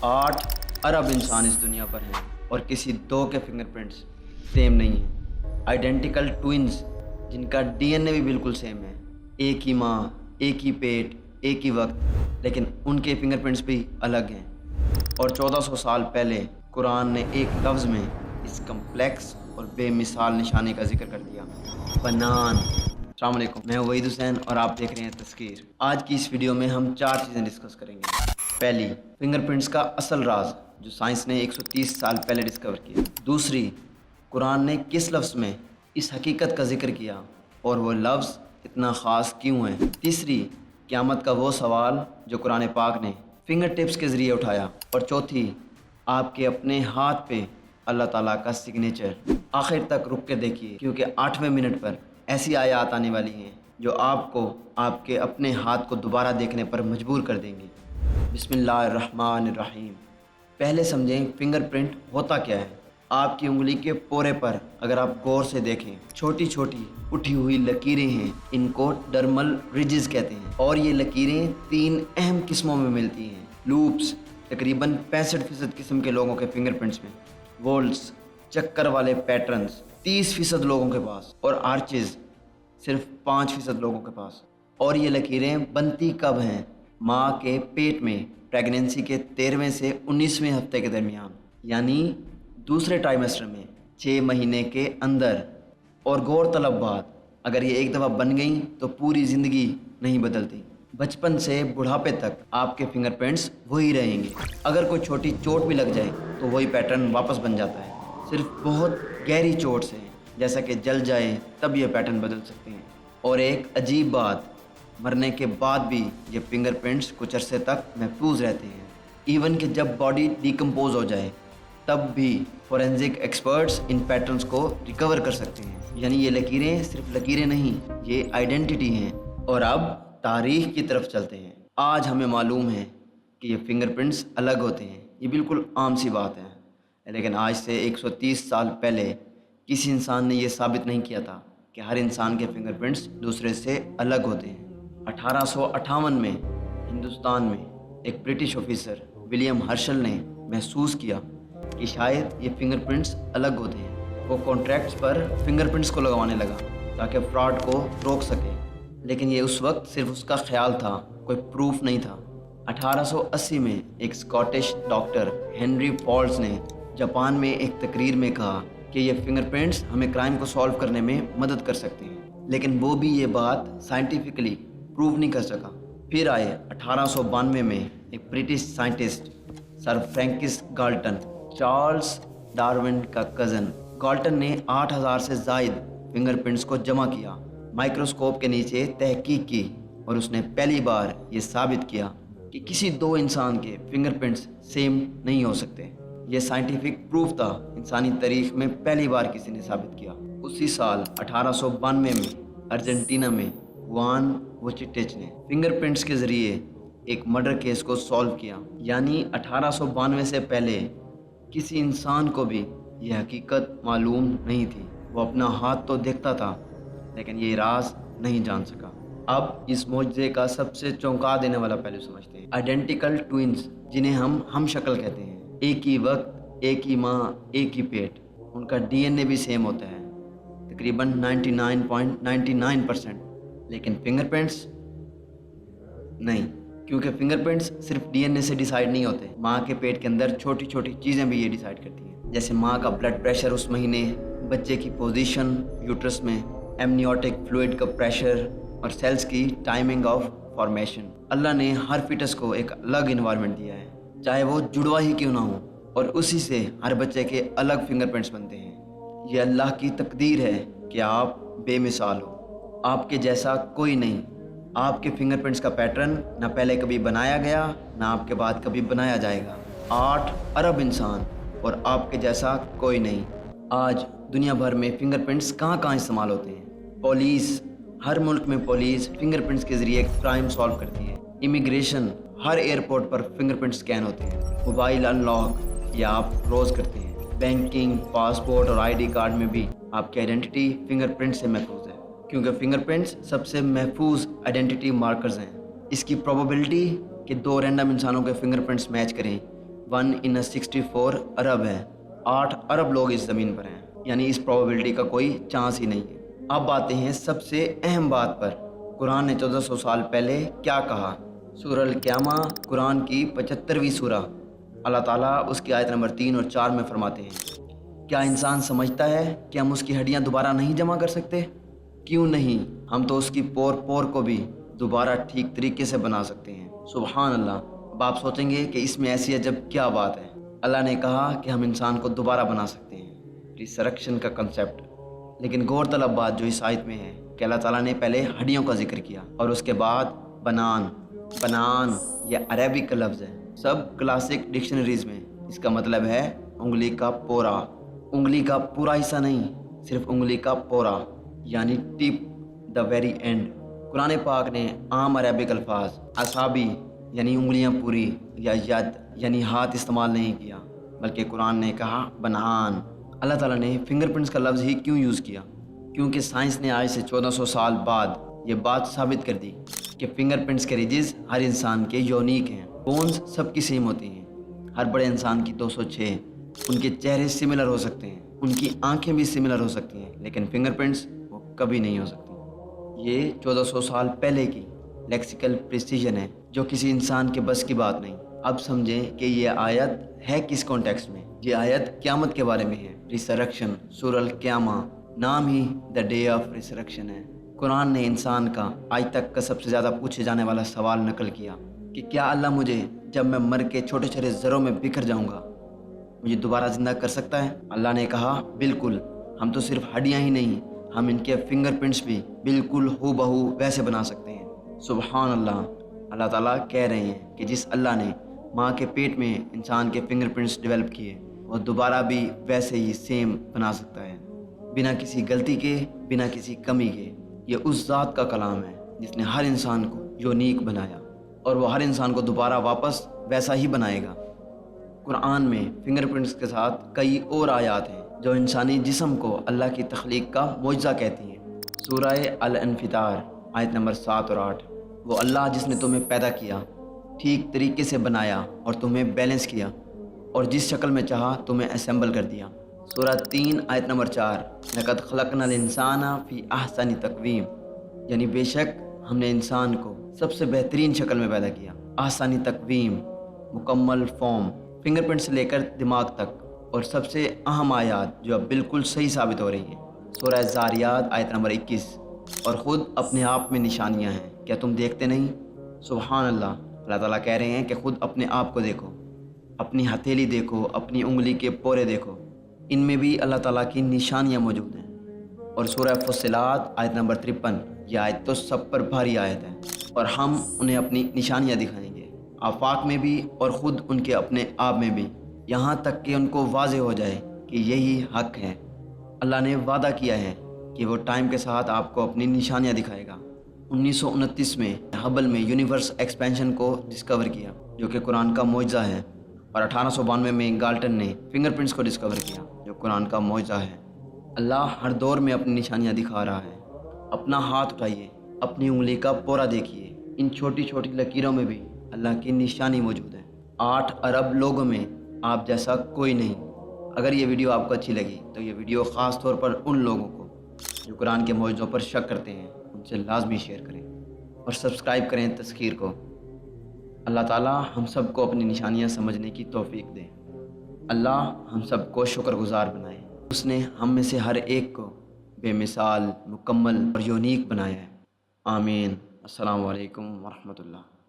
8 अरब इंसान इस दुनिया पर हैं और किसी दो के फिंगरप्रिंट्स सेम नहीं हैं। आइडेंटिकल ट्विंस जिनका डीएनए भी बिल्कुल सेम है, एक ही माँ, एक ही पेट, एक ही वक्त, लेकिन उनके फिंगरप्रिंट्स भी अलग हैं। और 1400 साल पहले कुरान ने एक लफ्ज़ में इस कम्प्लेक्स और बेमिसाल निशानी का जिक्र कर दिया, बनान। अस्सलाम वालेकुम, मैं वहीद हुसैन और आप देख रहे हैं तस्कीर। आज की इस वीडियो में हम 4 चीज़ें डिस्कस करेंगे। पहली, फिंगरप्रिंट्स का असल राज जो साइंस ने 130 साल पहले डिस्कवर किया। दूसरी, कुरान ने किस लफ्ज़ में इस हकीकत का जिक्र किया और वो लफ्ज़ इतना ख़ास क्यों है। तीसरी, क़यामत का वो सवाल जो कुरान पाक ने फिंगर टिप्स के ज़रिए उठाया। और चौथी, आपके अपने हाथ पे अल्लाह ताला का सिग्नेचर। आखिर तक रुक के देखिए क्योंकि 8वें मिनट पर ऐसी आयत आने वाली हैं जो आपको आपके अपने हाथ को दोबारा देखने पर मजबूर कर देंगी। बिस्मिल्लाहिर्रहमानिर्रहीम। पहले समझें फिंगरप्रिंट होता क्या है। आपकी उंगली के पोरे पर अगर आप गौर से देखें, छोटी छोटी उठी हुई लकीरें हैं। इनको डर्मल रिजेस कहते हैं और ये लकीरें 3 अहम किस्मों में मिलती हैं। लूप्स तकरीबन 65% किस्म के लोगों के फिंगरप्रिंट्स में, वोल्ट्स चक्कर वाले पैटर्न्स 30% लोगों के पास, और आर्चेज सिर्फ 5% लोगों के पास। और ये लकीरें बनती कब हैं? माँ के पेट में प्रेगनेंसी के 13वें से 19वें हफ्ते के दरमियान, यानी दूसरे ट्राइमेस्टर में 6 महीने के अंदर। और गौर तलब बात, अगर ये एक दफ़ा बन गई तो पूरी ज़िंदगी नहीं बदलती। बचपन से बुढ़ापे तक आपके फिंगरप्रिंट्स वही रहेंगे। अगर कोई छोटी चोट भी लग जाए तो वही पैटर्न वापस बन जाता है। सिर्फ बहुत गहरी चोट से, जैसा कि जल जाए, तब ये पैटर्न बदल सकते हैं। और एक अजीब बात, मरने के बाद भी ये फिंगरप्रिंट्स कुछ अरसे तक महफूज रहते हैं। इवन कि जब बॉडी डिकम्पोज हो जाए तब भी फोरेंसिक एक्सपर्ट्स इन पैटर्न्स को रिकवर कर सकते हैं। यानी ये लकीरें सिर्फ लकीरें नहीं, ये आइडेंटिटी हैं। और अब तारीख की तरफ चलते हैं। आज हमें मालूम है कि ये फिंगरप्रिंट्स अलग होते हैं, ये बिल्कुल आम सी बात है। लेकिन आज से 130 साल पहले किसी इंसान ने यह साबित नहीं किया था कि हर इंसान के फिंगरप्रिंट्स दूसरे से अलग होते हैं। 1858 में हिंदुस्तान में एक ब्रिटिश ऑफिसर विलियम हर्शल ने महसूस किया कि शायद ये फिंगरप्रिंट्स अलग होते हैं। वो कॉन्ट्रैक्ट्स पर फिंगरप्रिंट्स को लगवाने लगा ताकि फ्रॉड को रोक सके। लेकिन ये उस वक्त सिर्फ उसका ख्याल था, कोई प्रूफ नहीं था। 1880 में एक स्कॉटिश डॉक्टर हेनरी फॉल्स ने जापान में एक तकरीर में कहा कि ये फिंगरप्रिंट्स हमें क्राइम को सॉल्व करने में मदद कर सकते हैं। लेकिन वो भी ये बात साइंटिफिकली प्रूव नहीं कर सका। फिर आए 1892 में एक British scientist sir Francis Galton, Charles Darwin का कज़न। गाल्टन ने 8000 से ज़ायद फिंगरप्रिंट्स को जमा किया, माइक्रोस्कोप के नीचे तहकीक की, और उसने पहली बार ये साबित किया कि किसी दो इंसान के फिंगरप्रिंट्स सेम नहीं हो सकते। यह साइंटिफिक प्रूफ था, इंसानी तारीख में पहली बार किसी ने साबित किया। उसी साल 1892 में अर्जेंटीना में जुआन वोचिटेज ने फिंगरप्रिंट्स के ज़रिए एक मर्डर केस को सॉल्व किया। यानी 1892 से पहले किसी इंसान को भी यह हकीकत मालूम नहीं थी। वो अपना हाथ तो देखता था लेकिन ये राज नहीं जान सका। अब इस मौजज़े का सबसे चौंका देने वाला पहलू समझते हैं। आइडेंटिकल ट्विंस, जिन्हें हम शक्ल कहते हैं, एक ही वक्त, एक ही माँ, एक ही पेट, उनका डीएनए भी सेम होता है तकरीबन 99.99%। लेकिन फिंगरप्रिंट्स नहीं, क्योंकि फिंगरप्रिंट्स सिर्फ डीएनए से डिसाइड नहीं होते। माँ के पेट के अंदर छोटी छोटी चीज़ें भी ये डिसाइड करती हैं, जैसे माँ का ब्लड प्रेशर उस महीने, बच्चे की पोजीशन यूट्रस में, एमनियोटिक फ्लूइड का प्रेशर, और सेल्स की टाइमिंग ऑफ फॉर्मेशन। अल्लाह ने हर फिटस को एक अलग इन्वायरमेंट दिया है, चाहे वो जुड़वा ही क्यों ना हो, और उसी से हर बच्चे के अलग फिंगरप्रिंट्स बनते हैं। ये अल्लाह की तकदीर है कि आप बेमिसाल हो, आपके जैसा कोई नहीं। आपके फिंगरप्रिंट्स का पैटर्न ना पहले कभी बनाया गया, ना आपके बाद कभी बनाया जाएगा। 8 अरब इंसान और आपके जैसा कोई नहीं। आज दुनिया भर में फिंगरप्रिंट्स कहाँ कहाँ इस्तेमाल होते हैं। पुलिस, हर मुल्क में पुलिस फिंगरप्रिंट्स के ज़रिए क्राइम सॉल्व करती है। इमिग्रेशन, हर एयरपोर्ट पर फिंगरप्रिंट स्कैन होते हैं। मोबाइल अनलॉक या आप रोज़ करते हैं। बैंकिंग, पासपोर्ट और आईडी कार्ड में भी आपकी आइडेंटिटी फिंगरप्रिंट से महफूज है, क्योंकि फिंगरप्रिंट्स सबसे महफूज आइडेंटिटी मार्कर्स हैं। इसकी प्रोबेबिलिटी कि 2 रैंडम इंसानों के फिंगरप्रिंट्स मैच करें 1 in 64 अरब है, 8 अरब लोग इस ज़मीन पर हैं, यानी इस प्रोबेबिलिटी का कोई चांस ही नहीं है। अब आते हैं सबसे अहम बात पर, कुरान ने 1400 साल पहले क्या कहा। सूरह अल-क़ियामा कुरान की 75वीं सूरह, अल्लाह ताला उसकी आयत नंबर 3 और 4 में फरमाते हैं, क्या इंसान समझता है कि हम उसकी हड्डियां दोबारा नहीं जमा कर सकते? क्यों नहीं, हम तो उसकी पोर पोर को भी दोबारा ठीक तरीके से बना सकते हैं। सुभान अल्लाह। अब आप सोचेंगे कि इसमें ऐसी अजब क्या बात है। अल्लाह ने कहा कि हम इंसान को दोबारा बना सकते हैं, रिसरेक्शन का कंसेप्ट। लेकिन गौरतलब बात जो इस आयत में है कि अल्लाह ताला ने पहले हड्डियों का जिक्र किया और उसके बाद बनान। बनान यह अरेबिक का लफ्ज़ है, सब क्लासिक डिक्शनरीज़ में इसका मतलब है उंगली का पोरा। उंगली का पूरा हिस्सा नहीं, सिर्फ उंगली का पोरा, यानी tip, the very and. Quran पाक ने आम अरेबिक अल्फाज असाबी यानी उंगलियां पूरी या यद यानी हाथ इस्तेमाल नहीं किया, बल्कि कुरान ने कहा बनान। अल्लाह ताला ने फिंगरप्रिंट्स का लफ्ज़ ही क्यों यूज़ किया? क्योंकि साइंस ने आज से 1400 साल बाद ये बात साबित कर दी कि फिंगरप्रिंट्स के रिजिज हर इंसान के यूनिक हैं। बोन्स सबकी सेम होती हैं, हर बड़े इंसान की 206, उनके चेहरे सिमिलर हो सकते हैं, उनकी आंखें भी सिमिलर हो सकती हैं, लेकिन फिंगरप्रिंट्स वो कभी नहीं हो सकती। ये 1400 साल पहले की लेक्सिकल प्रिसीजन है जो किसी इंसान के बस की बात नहीं। अब समझें कि ये आयत है किस कॉन्टेक्स्ट में। ये आयत क़यामत के बारे में है, रिसरेक्शन। सूरह अल-क़ियामा नाम ही द डे ऑफ रिसरेक्शन है। कुरान ने इंसान का आज तक का सबसे ज़्यादा पूछे जाने वाला सवाल नकल किया कि क्या अल्लाह मुझे जब मैं मर के छोटे छोटे ज़रों में बिखर जाऊँगा मुझे दोबारा ज़िंदा कर सकता है? अल्लाह ने कहा बिल्कुल, हम तो सिर्फ हड्डियाँ ही नहीं, हम इनके फिंगरप्रिंट्स भी बिल्कुल हूबहू वैसे बना सकते हैं। सुभान अल्लाह। अल्लाह ताला कह रहे हैं कि जिस अल्लाह ने माँ के पेट में इंसान के फिंगरप्रिंट्स डेवलप किए, वो दोबारा भी वैसे ही सेम बना सकता है, बिना किसी गलती के, बिना किसी कमी के। ये उस ज़ात का कलाम है जिसने हर इंसान को यूनिक बनाया और वो हर इंसान को दोबारा वापस वैसा ही बनाएगा। कुरान में फिंगरप्रिंट्स के साथ कई और आयात हैं जो इंसानी जिस्म को अल्लाह की तख्लीक का मुआजिज़ा कहती हैं। सूरह अल-इन्फितार आयत नंबर 7 और 8, वो अल्लाह जिसने तुम्हें पैदा किया, ठीक तरीके से बनाया और तुम्हें बैलेंस किया और जिस शक्ल में चाहा तुम्हें असेंबल कर दिया। सूरह 3 आयत नंबर 4, लक़द ख़लक़नल इंसाना फ़ी अहसनि तक़वीम, यानी बेशक हमने इंसान को सबसे बेहतरीन शक्ल में पैदा किया। अहसनि तक़वीम, मुकम्मल फॉर्म, फिंगरप्रिंट से लेकर दिमाग तक। और सबसे अहम आयत जो अब बिल्कुल सही साबित हो रही हैं, सूरह ज़ारियात आयत नंबर 21, और ख़ुद अपने आप में निशानियां हैं, क्या तुम देखते नहीं? सुभान अल्लाह। अल्लाह ताला कह रहे हैं कि ख़ुद अपने आप को देखो, अपनी हथेली देखो, अपनी उंगली के पोरे देखो, इनमें भी अल्लाह ताला की निशानियां मौजूद हैं। और सूरह फुस्सिलात आयत नंबर 53, यह आयत तो सब पर भारी आयत है, और हम उन्हें अपनी निशानियां दिखाएंगे, आफाक में भी और ख़ुद उनके अपने आप में भी, यहाँ तक कि उनको वाज़े हो जाए कि यही हक़ है। अल्लाह ने वादा किया है कि वो टाइम के साथ आपको अपनी निशानियाँ दिखाएगा। 1929 में हबल में यूनिवर्स एक्सपेंशन को डिस्कवर किया जो कि कुरान का मुआजिज़ा है, और 1892 में गाल्टन ने फिंगरप्रिंट्स को डिस्कवर किया जो कुरान का मुआजिज़ा है। अल्लाह हर दौर में अपनी निशानियाँ दिखा रहा है। अपना हाथ उठाइए, अपनी उंगली का पोरा देखिए, इन छोटी छोटी लकीरों में भी अल्लाह की निशानी मौजूद है। 8 अरब लोगों में आप जैसा कोई नहीं। अगर ये वीडियो आपको अच्छी लगी तो ये वीडियो ख़ास तौर पर उन लोगों को जो कुरान के मौजूदों पर शक करते हैं उनसे लाजमी शेयर करें और सब्सक्राइब करें तस्खीर को। अल्लाह ताला हम सब को अपनी निशानियाँ समझने की तौफीक दे। अल्लाह हम सब को शुक्रगुजार बनाए। उसने हम में से हर एक को बेमिसाल, मुकम्मल और यूनिक बनाया है। आमीन। अस्सलामु अलैकुम वरहमतुल्लाह।